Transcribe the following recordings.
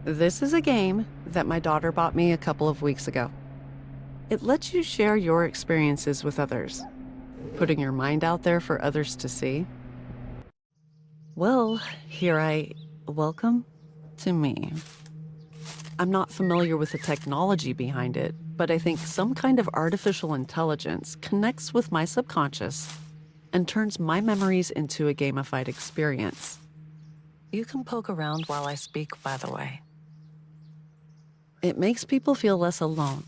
This is a game that my daughter bought me a couple of weeks ago. It lets you share your experiences with others, putting your mind out there for others to see. Well, welcome to me. I'm not familiar with the technology behind it, but I think some kind of artificial intelligence connects with my subconscious and turns my memories into a gamified experience. You can poke around while I speak, by the way. It makes people feel less alone.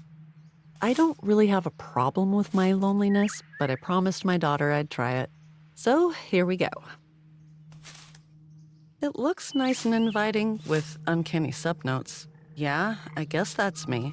I don't really have a problem with my loneliness, but I promised my daughter I'd try it. So here we go. It looks nice and inviting with uncanny subnotes. Yeah, I guess that's me.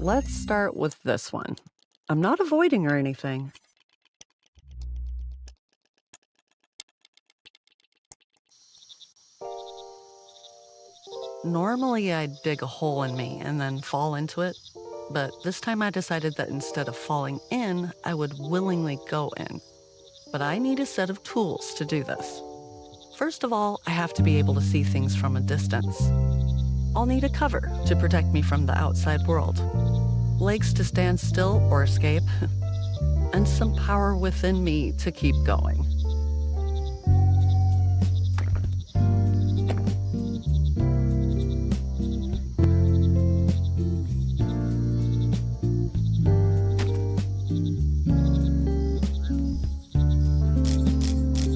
Let's start with this one. I'm not avoiding or anything. Normally, I'd dig a hole in me and then fall into it, but this time I decided that instead of falling in, I would willingly go in. But I need a set of tools to do this. First of all, I have to be able to see things from a distance. I'll need a cover to protect me from the outside world, legs to stand still or escape, and some power within me to keep going.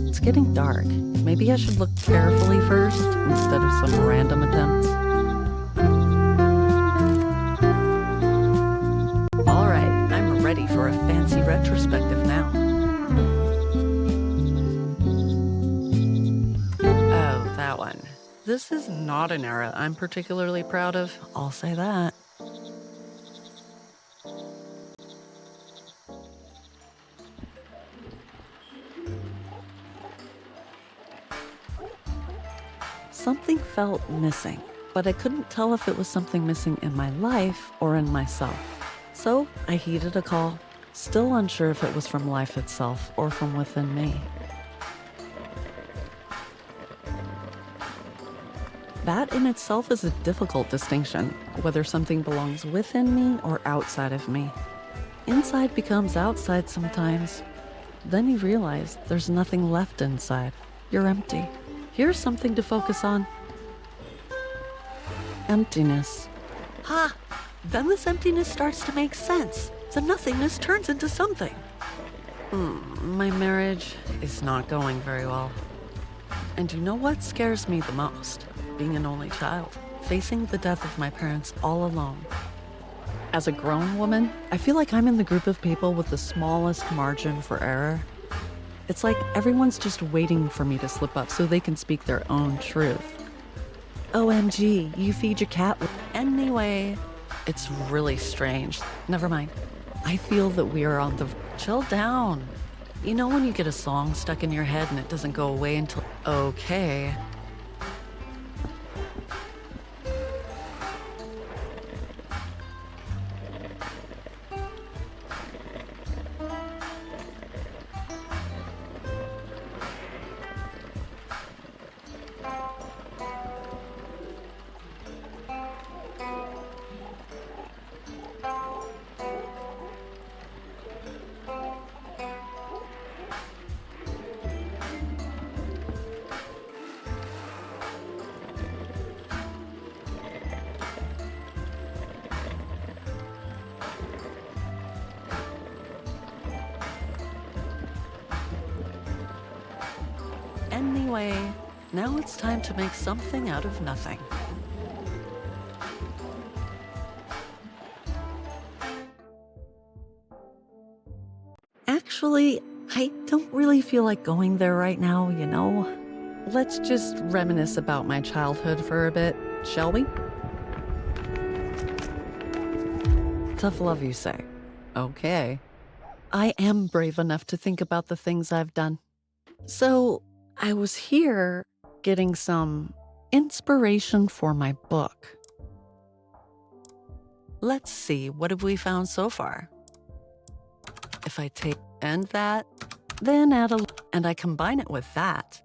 It's getting dark. Maybe I should look carefully first instead of some random attempts. All right, I'm ready for a fancy retrospective now. Oh, that one. This is not an era I'm particularly proud of, I'll say that. Something felt missing, but I couldn't tell if it was something missing in my life or in myself. So I heeded a call, still unsure if it was from life itself or from within me. That in itself is a difficult distinction, whether something belongs within me or outside of me. Inside becomes outside sometimes. Then you realize there's nothing left inside. You're empty. Here's something to focus on. Emptiness. Ha! Then this emptiness starts to make sense. The nothingness turns into something. My marriage is not going very well. And you know what scares me the most? Being an only child, facing the death of my parents all alone. As a grown woman, I feel like I'm in the group of people with the smallest margin for error. It's like everyone's just waiting for me to slip up so they can speak their own truth. OMG, you feed your cat. Anyway, it's really strange. Never mind. I feel that we are on the... Chill down. You know when you get a song stuck in your head and it doesn't go away until... Okay. Anyway, now it's time to make something out of nothing. Actually, I don't really feel like going there right now, you know? Let's just reminisce about my childhood for a bit, shall we? Tough love, you say. Okay. I am brave enough to think about the things I've done. So, I was here getting some inspiration for my book. Let's see, what have we found so far? If I take and that, then add a, and I combine it with that,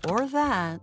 or that,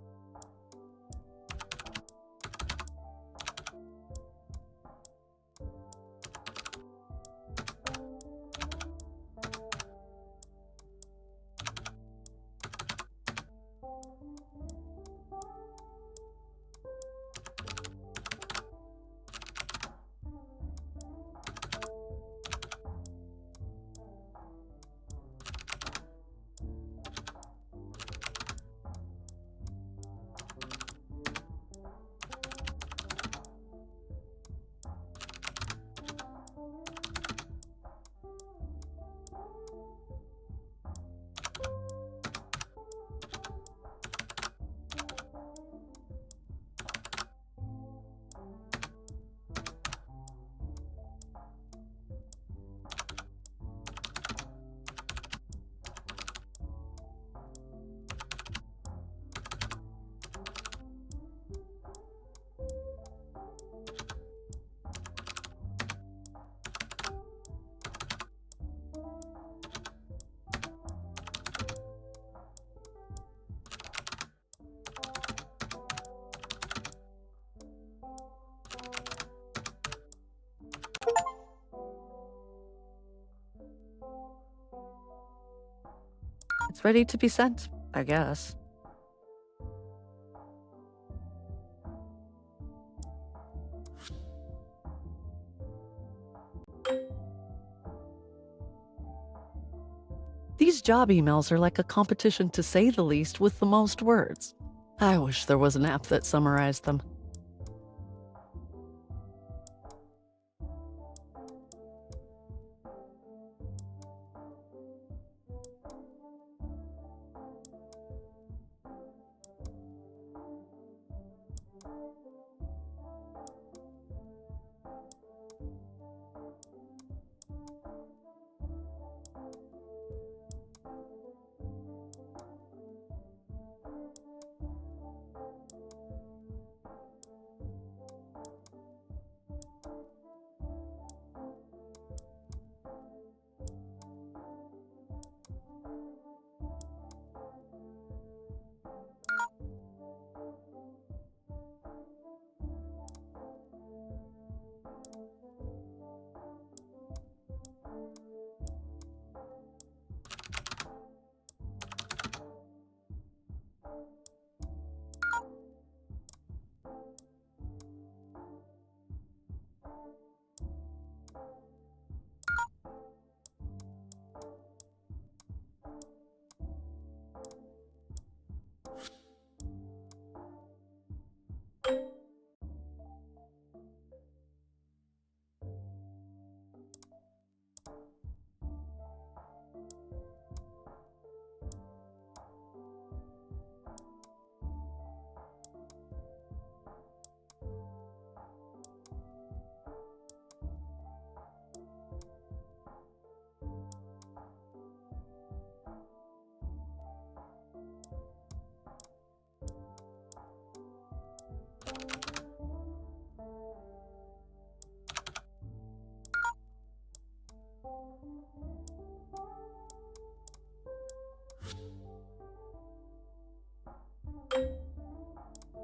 it's ready to be sent, I guess. These job emails are like a competition to say the least with the most words. I wish there was an app that summarized them.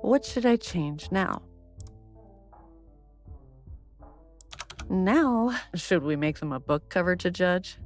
What should I change now? Now, should we make them a book cover to judge?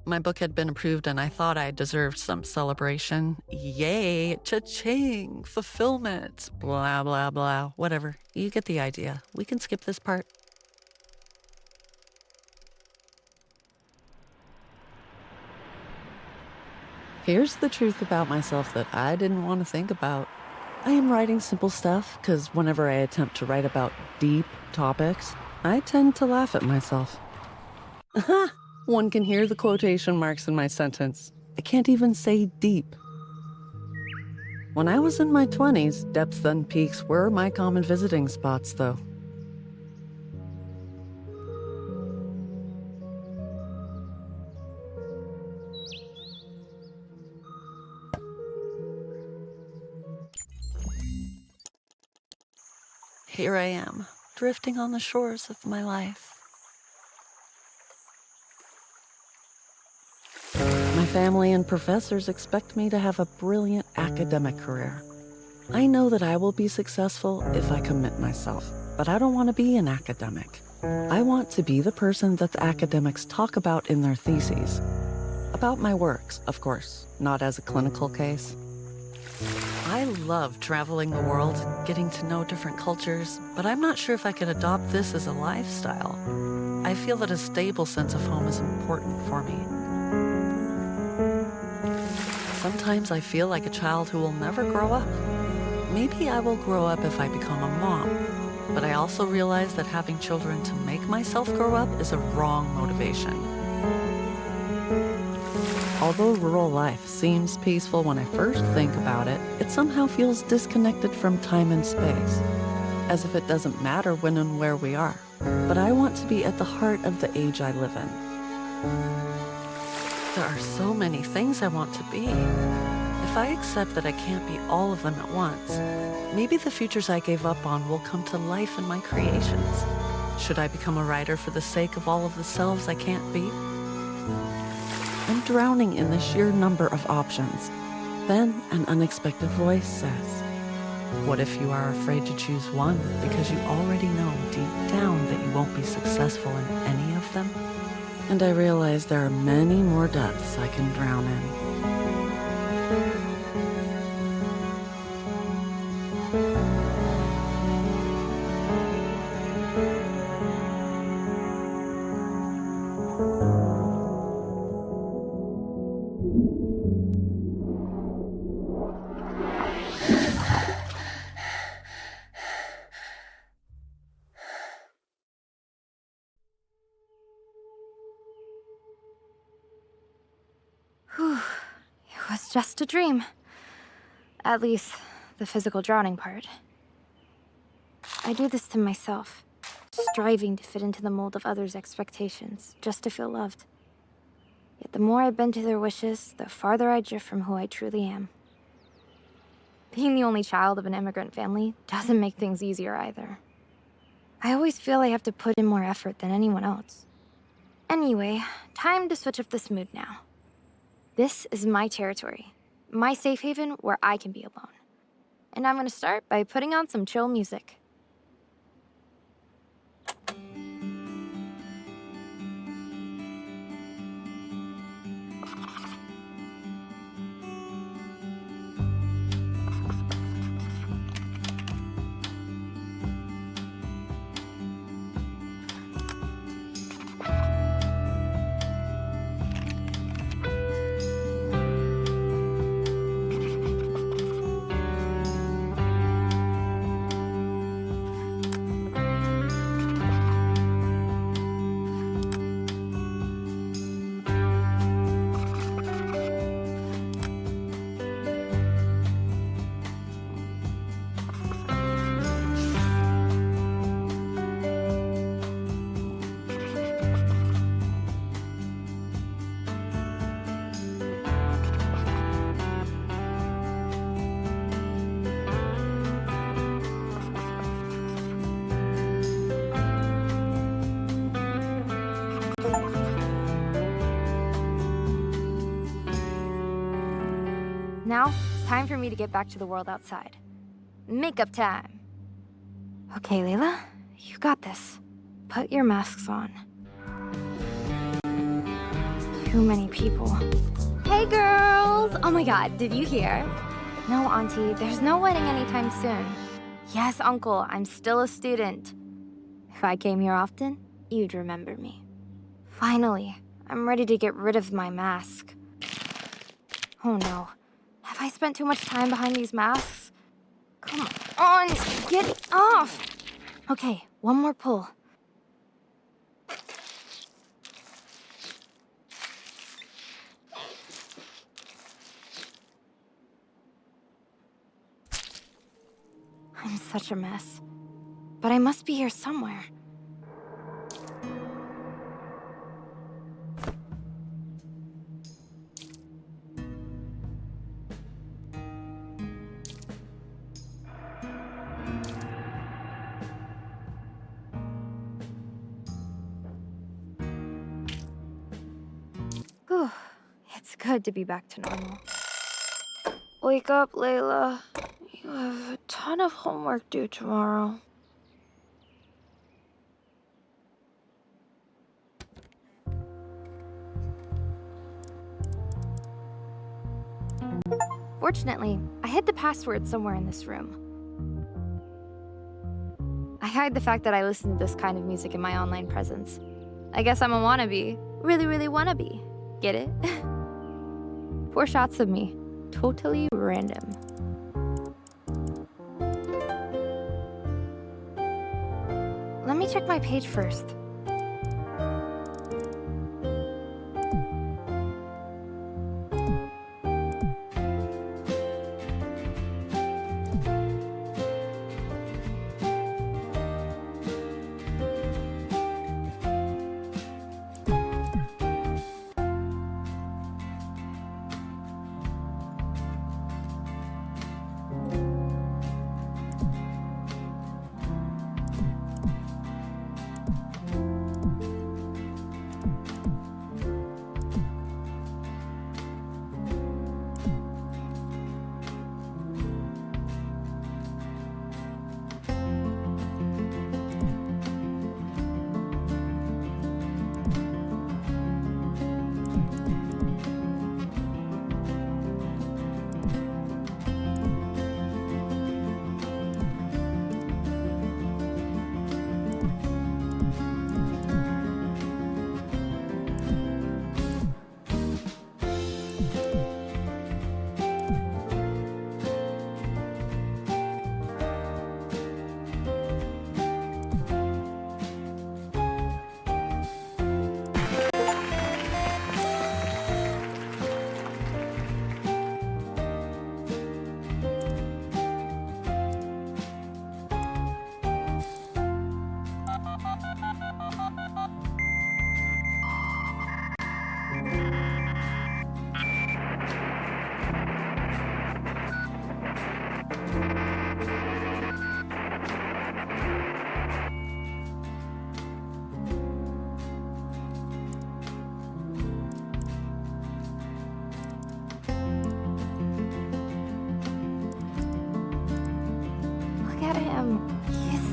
My book had been approved and I thought I deserved some celebration. Yay, cha-ching, fulfillment, blah, blah, blah, whatever. You get the idea. We can skip this part. Here's the truth about myself that I didn't want to think about. I am writing simple stuff because whenever I attempt to write about deep topics, I tend to laugh at myself. Aha! One can hear the quotation marks in my sentence. I can't even say deep. When I was in my 20s, depths and peaks were my common visiting spots, though. Here I am, drifting on the shores of my life. My family and professors expect me to have a brilliant academic career. I know that I will be successful if I commit myself, but I don't want to be an academic. I want to be the person that the academics talk about in their theses. About my works, of course, not as a clinical case. I love traveling the world, getting to know different cultures, but I'm not sure if I can adopt this as a lifestyle. I feel that a stable sense of home is important for me. Sometimes I feel like a child who will never grow up. Maybe I will grow up if I become a mom, but I also realize that having children to make myself grow up is a wrong motivation. Although rural life seems peaceful when I first think about it, it somehow feels disconnected from time and space, as if it doesn't matter when and where we are. But I want to be at the heart of the age I live in. There are so many things I want to be. If I accept that I can't be all of them at once, maybe the futures I gave up on will come to life in my creations. Should I become a writer for the sake of all of the selves I can't be? I'm drowning in the sheer number of options. Then an unexpected voice says, "What if you are afraid to choose one because you already know deep down that you won't be successful in any of them?" And I realize there are many more depths I can drown in. Whew. It was just a dream. At least, the physical drowning part. I do this to myself, striving to fit into the mold of others' expectations, just to feel loved. Yet the more I bend to their wishes, the farther I drift from who I truly am. Being the only child of an immigrant family doesn't make things easier either. I always feel I have to put in more effort than anyone else. Anyway, time to switch up this mood now. This is my territory, my safe haven where I can be alone. And I'm gonna start by putting on some chill music. Now, it's time for me to get back to the world outside. Makeup time. Okay, LEILA, you got this. Put your masks on. Too many people. Hey, girls! Oh my god, did you hear? No, Auntie, there's no wedding anytime soon. Yes, Uncle, I'm still a student. If I came here often, you'd remember me. Finally, I'm ready to get rid of my mask. Oh no. Have I spent too much time behind these masks? Come on, get it off! Okay, one more pull. I'm such a mess. But I must be here somewhere. Whew, it's good to be back to normal. Wake up, LEILA. You have a ton of homework due tomorrow. Fortunately, I hid the password somewhere in this room. I hide the fact that I listen to this kind of music in my online presence. I guess I'm a wannabe. Really wannabe. Get it? 4 shots of me. Totally random. Let me check my page first.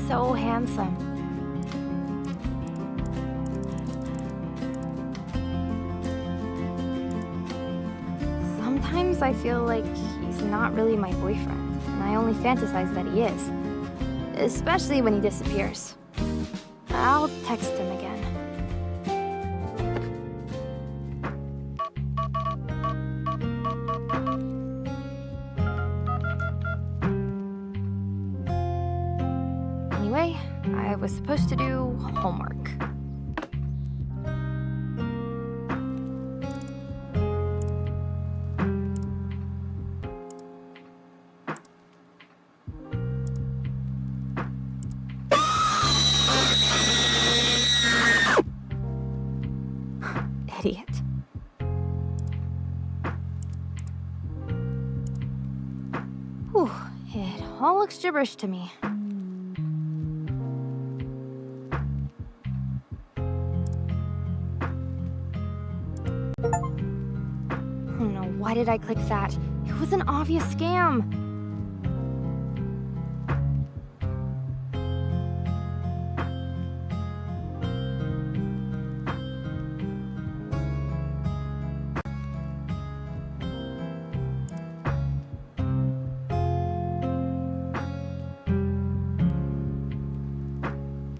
so handsome. Sometimes I feel like he's not really my boyfriend, and I only fantasize that he is. Especially when he disappears. I'll text him again. Anyway, I was supposed to do homework. Idiot. Whew, it all looks gibberish to me. Oh no, why did I click that? It was an obvious scam.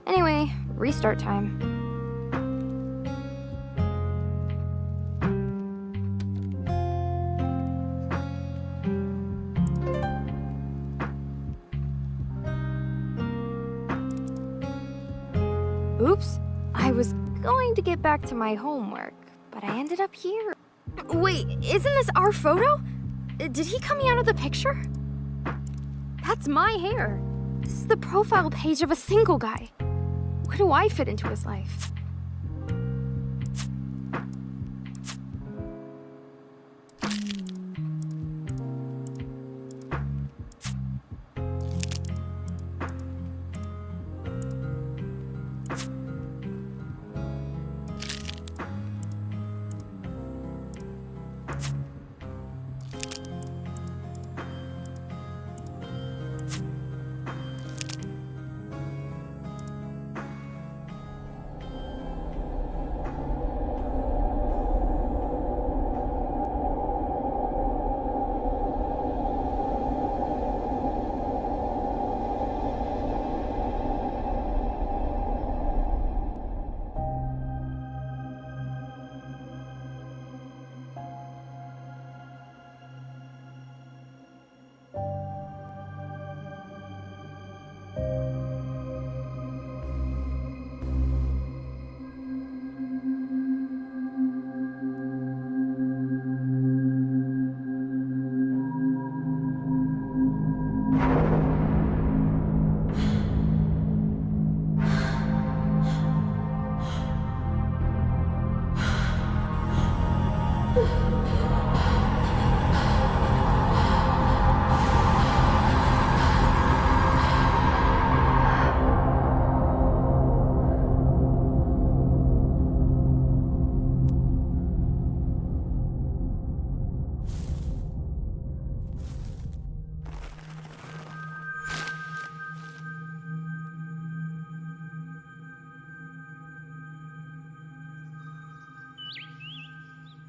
Anyway, restart time. Oops, I was going to get back to my homework, but I ended up here. Wait, isn't this our photo? Did he cut me out of the picture? That's my hair. This is the profile page of a single guy. Where do I fit into his life?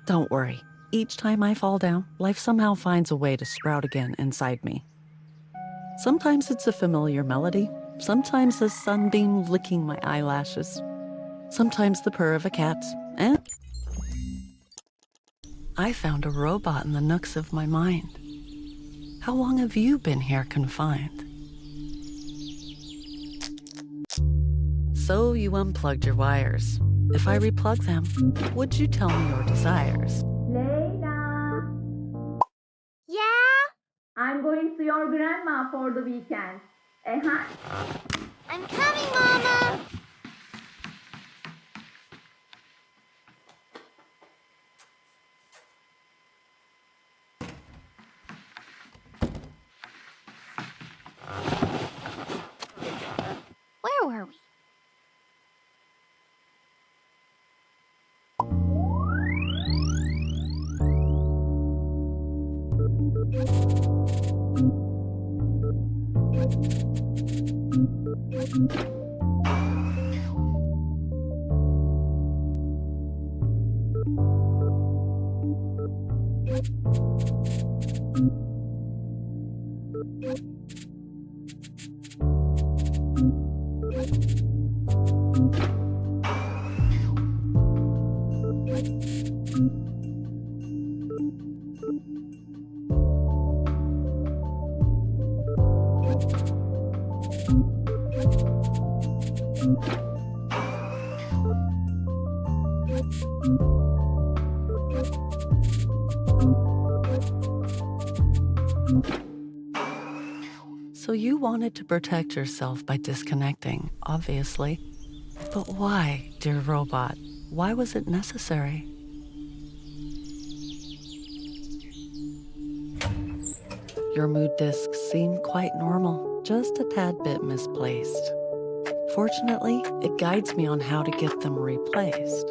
Don't worry. Each time I fall down, life somehow finds a way to sprout again inside me. Sometimes it's a familiar melody, sometimes a sunbeam licking my eyelashes, sometimes the purr of a cat, and I found a robot in the nooks of my mind. How long have you been here confined? So you unplugged your wires. If I replug them, would you tell me your desires? LEILA, Yeah? I'm going to your grandma for the weekend. Uh-huh. I'm coming, Mama! Where were we? So you wanted to protect yourself by disconnecting, obviously. But why, dear robot? Why was it necessary? Your mood discs seem quite normal, just a tad bit misplaced. Fortunately, it guides me on how to get them replaced.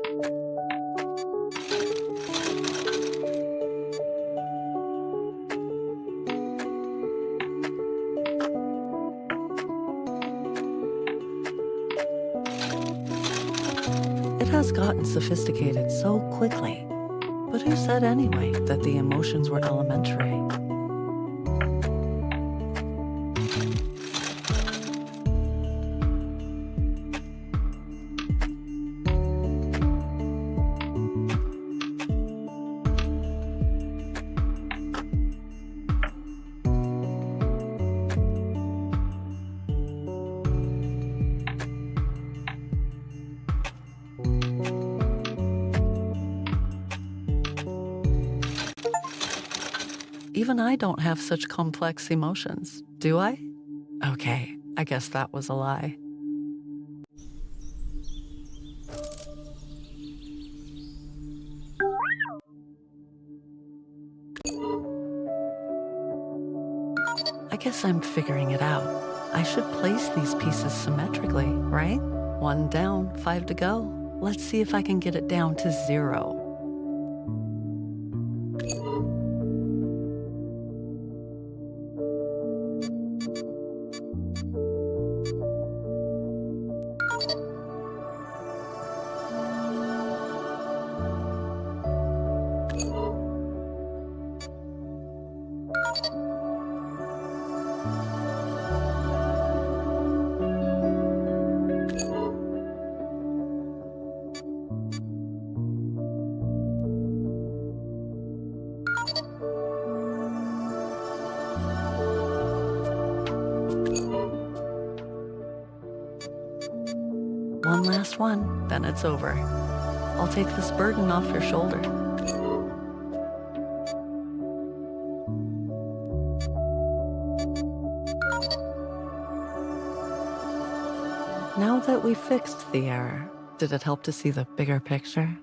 It has gotten sophisticated so quickly. But who said anyway that the emotions were elementary? Even I don't have such complex emotions, do I? Okay, I guess that was a lie. I guess I'm figuring it out. I should place these pieces symmetrically, right? 1 down, 5 to go. Let's see if I can get it down to 0. One last one, then it's over. I'll take this burden off your shoulder. Now that we fixed the error, did it help to see the bigger picture?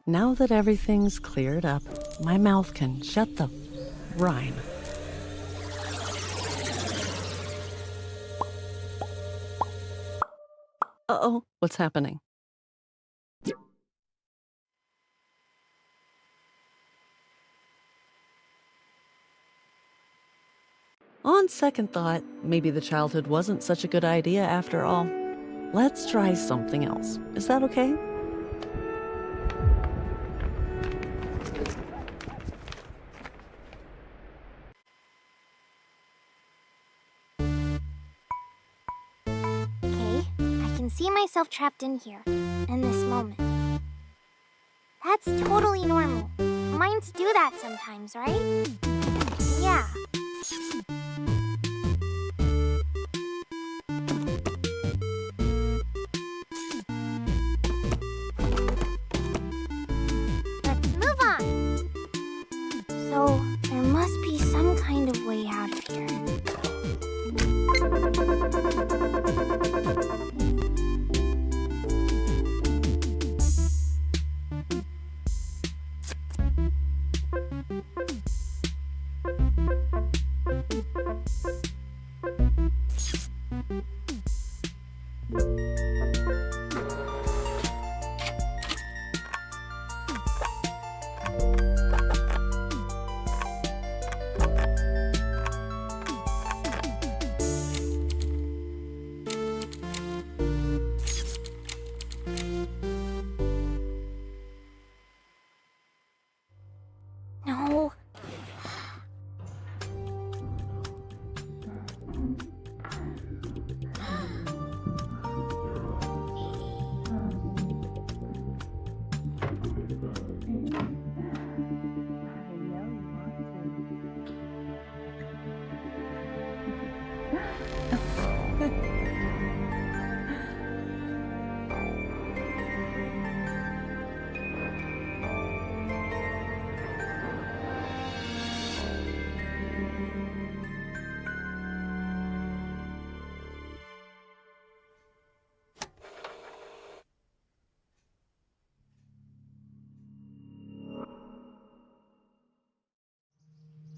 Now that everything's cleared up, my mouth can shut the rhyme. Uh-oh, what's happening? On second thought, maybe the childhood wasn't such a good idea after all. Let's try something else. Is that okay? Okay, I can see myself trapped in here, in this moment. That's totally normal. Minds do that sometimes, right? Yeah. Let's move on. So, there must be some kind of way out of here.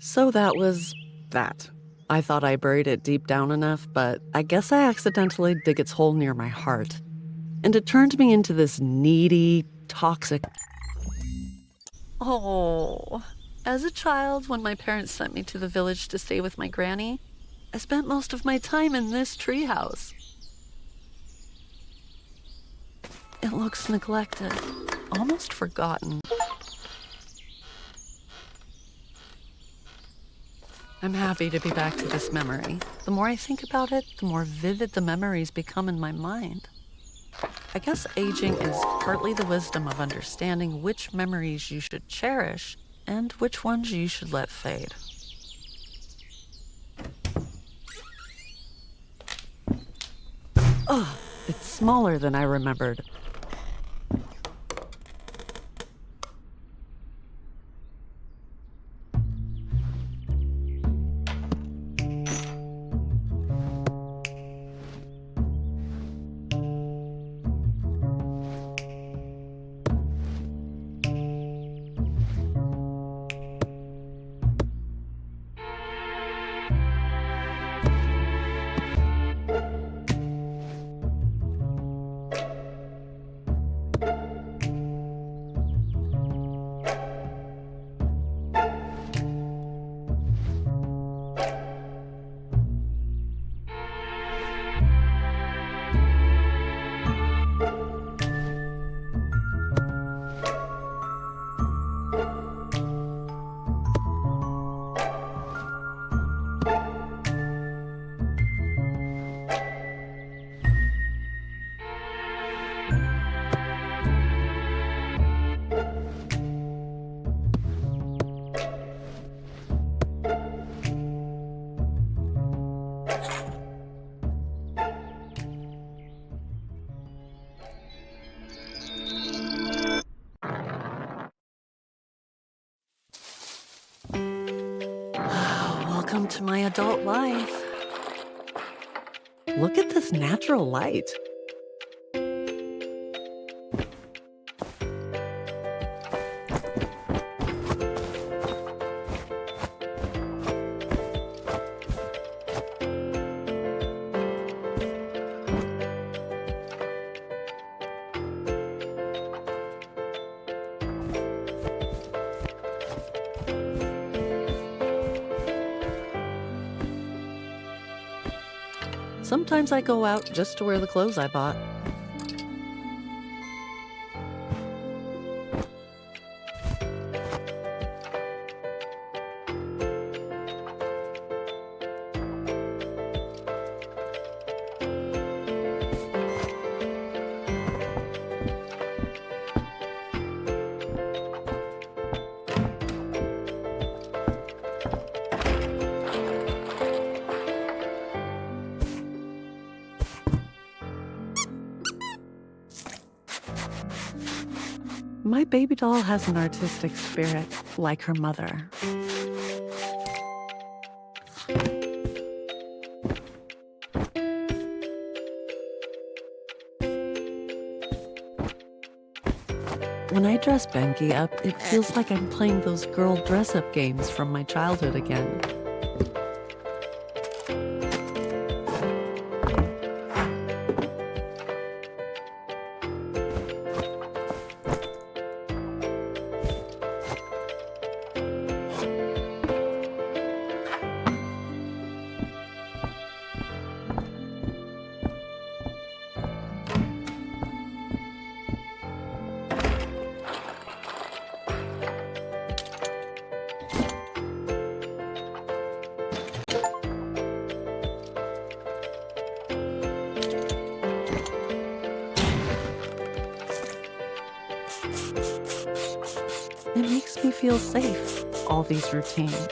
So that was that. I thought I buried it deep down enough, but I guess I accidentally dig its hole near my heart. And it turned me into this needy, toxic. Oh, as a child, when my parents sent me to the village to stay with my granny, I spent most of my time in this treehouse. It looks neglected, almost forgotten. I'm happy to be back to this memory. The more I think about it, the more vivid the memories become in my mind. I guess aging is partly the wisdom of understanding which memories you should cherish and which ones you should let fade. Ugh, it's smaller than I remembered. Welcome to my adult life. Look at this natural light. Sometimes I go out just to wear the clothes I bought. My baby doll has an artistic spirit, like her mother. When I dress Benki up, it feels like I'm playing those girl dress-up games from my childhood again. It makes me feel safe, all these routines.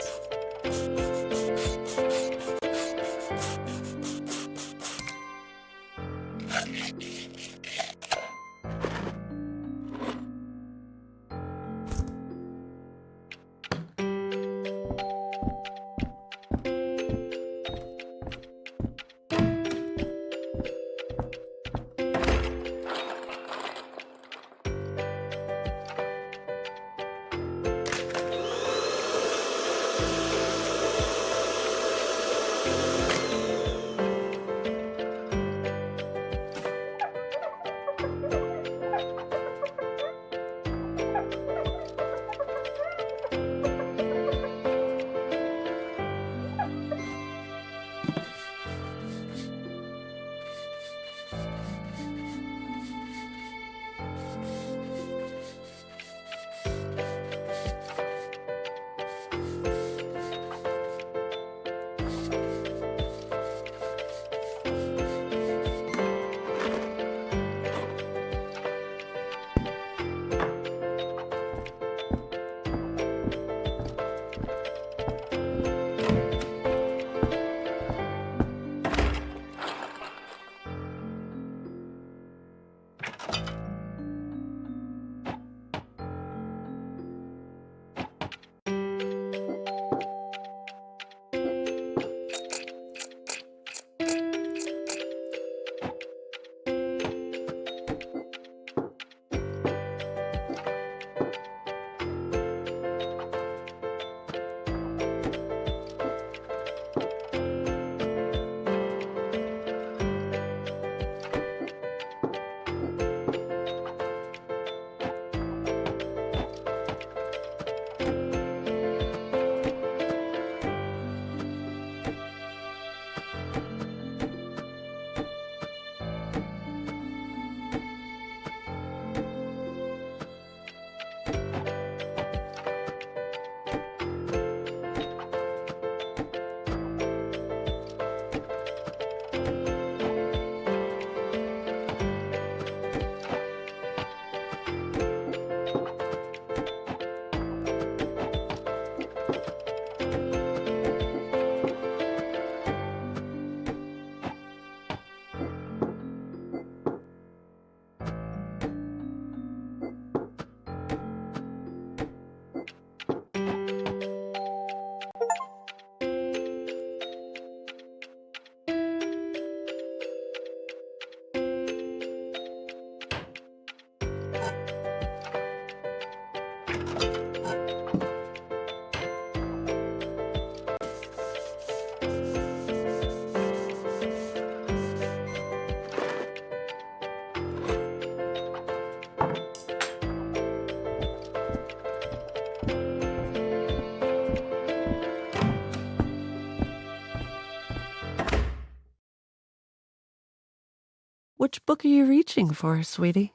Which book are you reaching for, sweetie?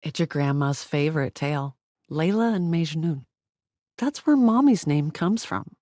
It's your grandma's favorite tale, Layla and Majnun. That's where Mommy's name comes from.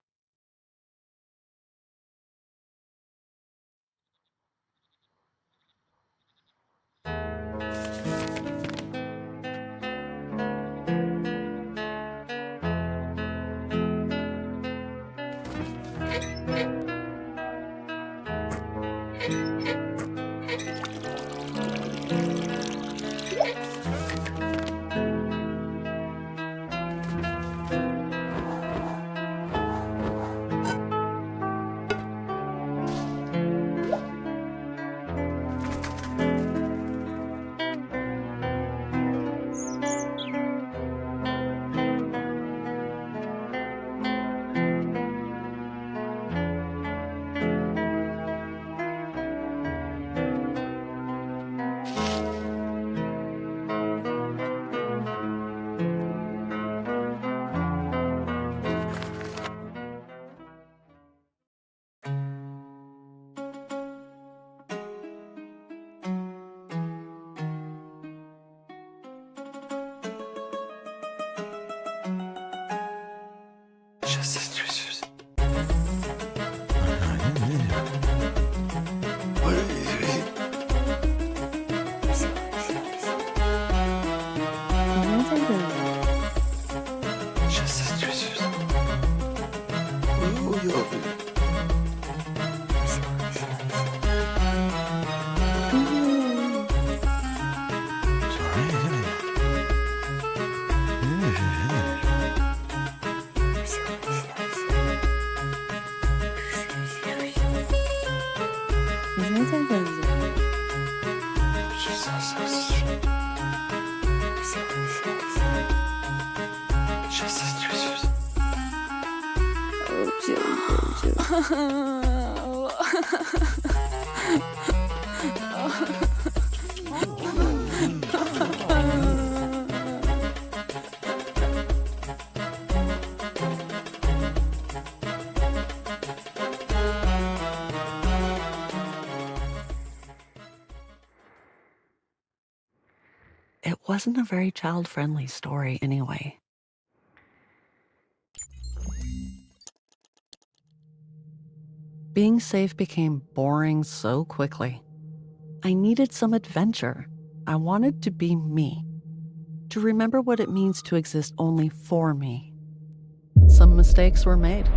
It wasn't a very child-friendly story anyway. Being safe became boring so quickly. I needed some adventure. I wanted to be me, to remember what it means to exist only for me. Some mistakes were made.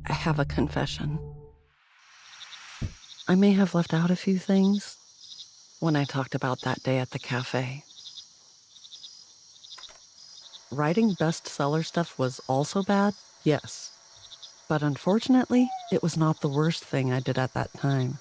I have a confession. I may have left out a few things when I talked about that day at the cafe. Writing bestseller stuff was also bad, yes. But unfortunately, it was not the worst thing I did at that time.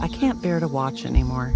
I can't bear to watch anymore.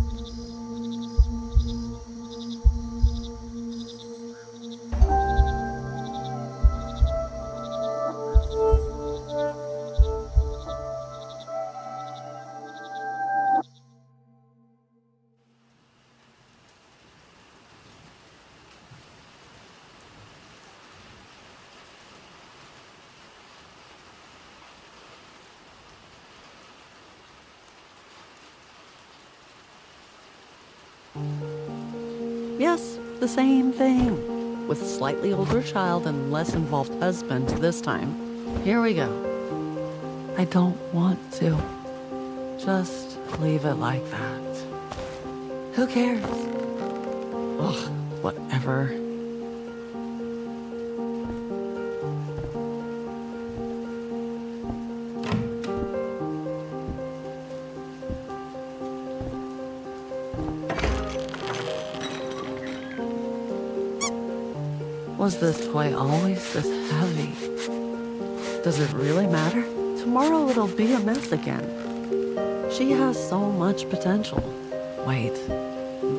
Yes, the same thing, with slightly older child and less involved husband this time. Here we go. I don't want to. Just leave it like that. Who cares? Ugh, whatever. Was this toy always this heavy? Does it really matter? Tomorrow it'll be a mess again. She has so much potential. Wait,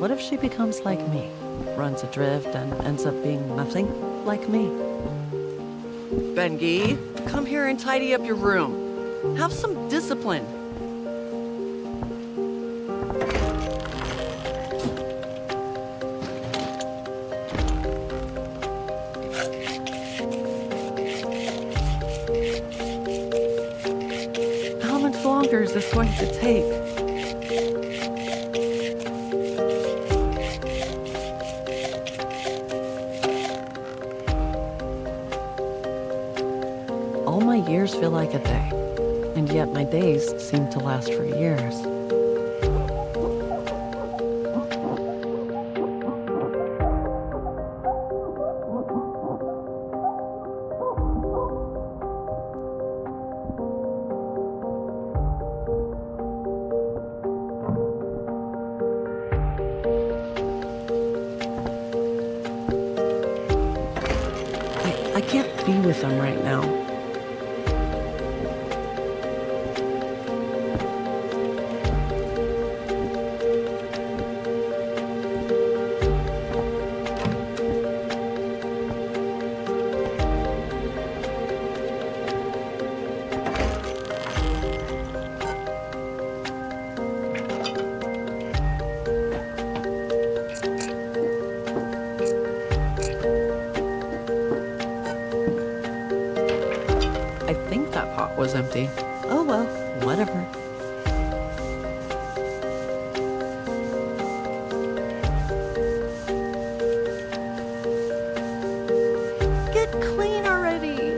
what if she becomes like me? Runs adrift and ends up being nothing like me? Bengi, come here and tidy up your room. Have some discipline. this going to take? All my years feel like a day, and yet my days seem to last for years. I can't be with them right now. I think that pot was empty. Oh well, whatever. Get clean already!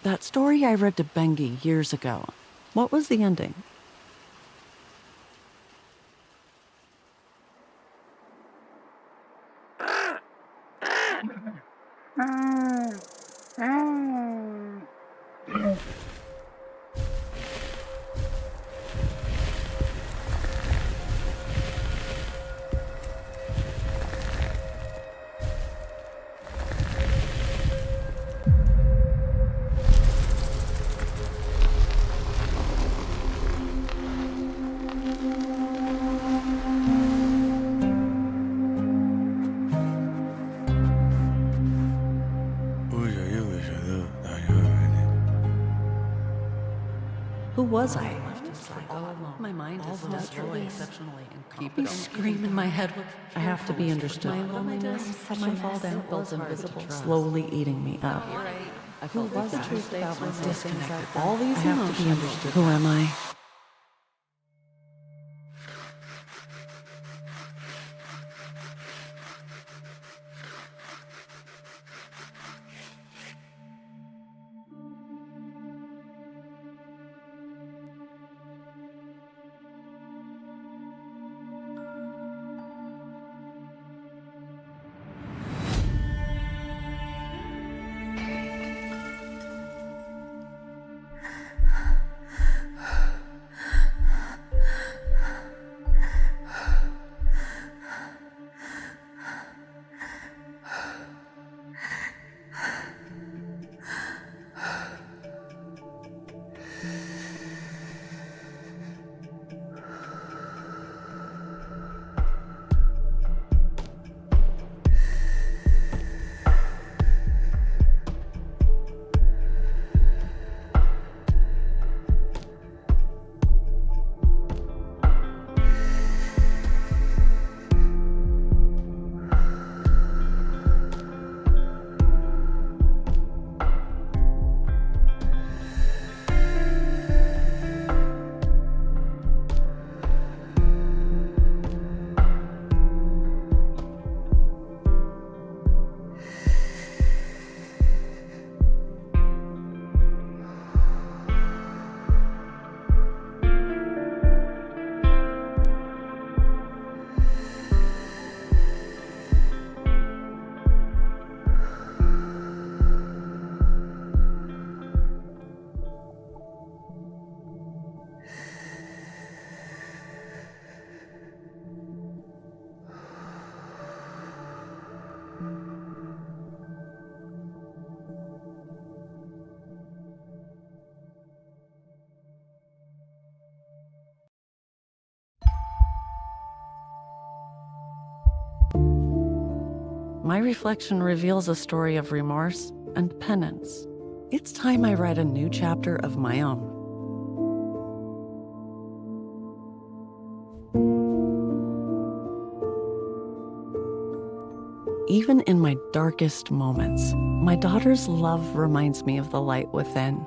That story I read to Bengi years ago. What was the ending? Who was I? My mind is destroyed exceptionally and keep it scream in my head. I have to be understood. My loneliness, my fall down felt invisible, slowly eating me up. Who was the truth about my disconnected? All these emotions. I have to be understood. Who am I? My reflection reveals a story of remorse and penance. It's time I write a new chapter of my own. Even in my darkest moments, my daughter's love reminds me of the light within.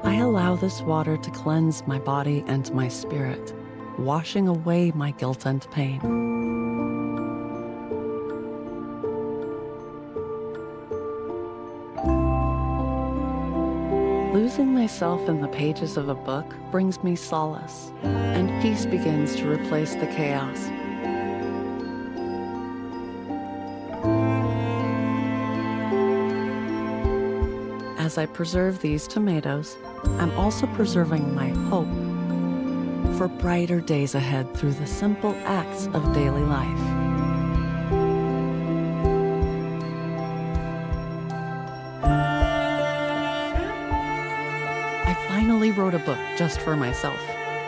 I allow this water to cleanse my body and my spirit, washing away my guilt and pain. Losing myself in the pages of a book brings me solace, and peace begins to replace the chaos. As I preserve these tomatoes, I'm also preserving my hope for brighter days ahead through the simple acts of daily life. I finally wrote a book just for myself,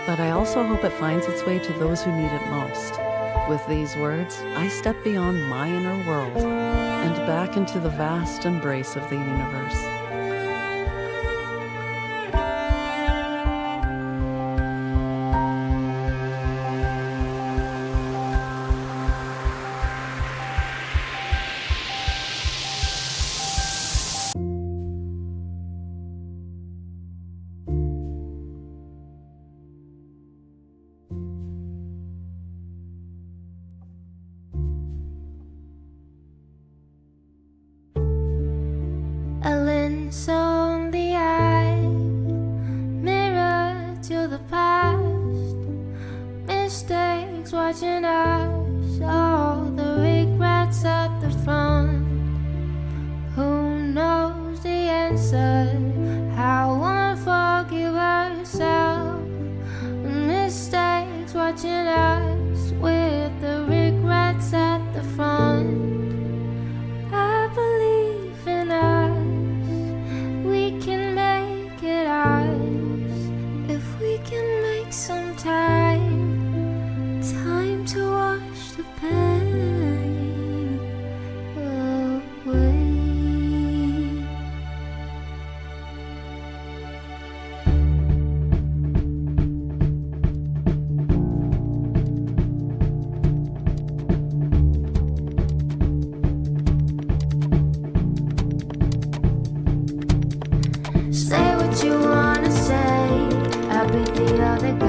but I also hope it finds its way to those who need it most. With these words, I step beyond my inner world and back into the vast embrace of the universe. A lens on the eye, mirror to the past, mistakes watching us, all the regrets at the front. Who knows the answer? How one forgive herself? Mistakes watching us with the regrets at the front. I believe in us. We can make it ours if we can make some time, time to wash the pain away. Say what you wanna say, I'll be the other guy.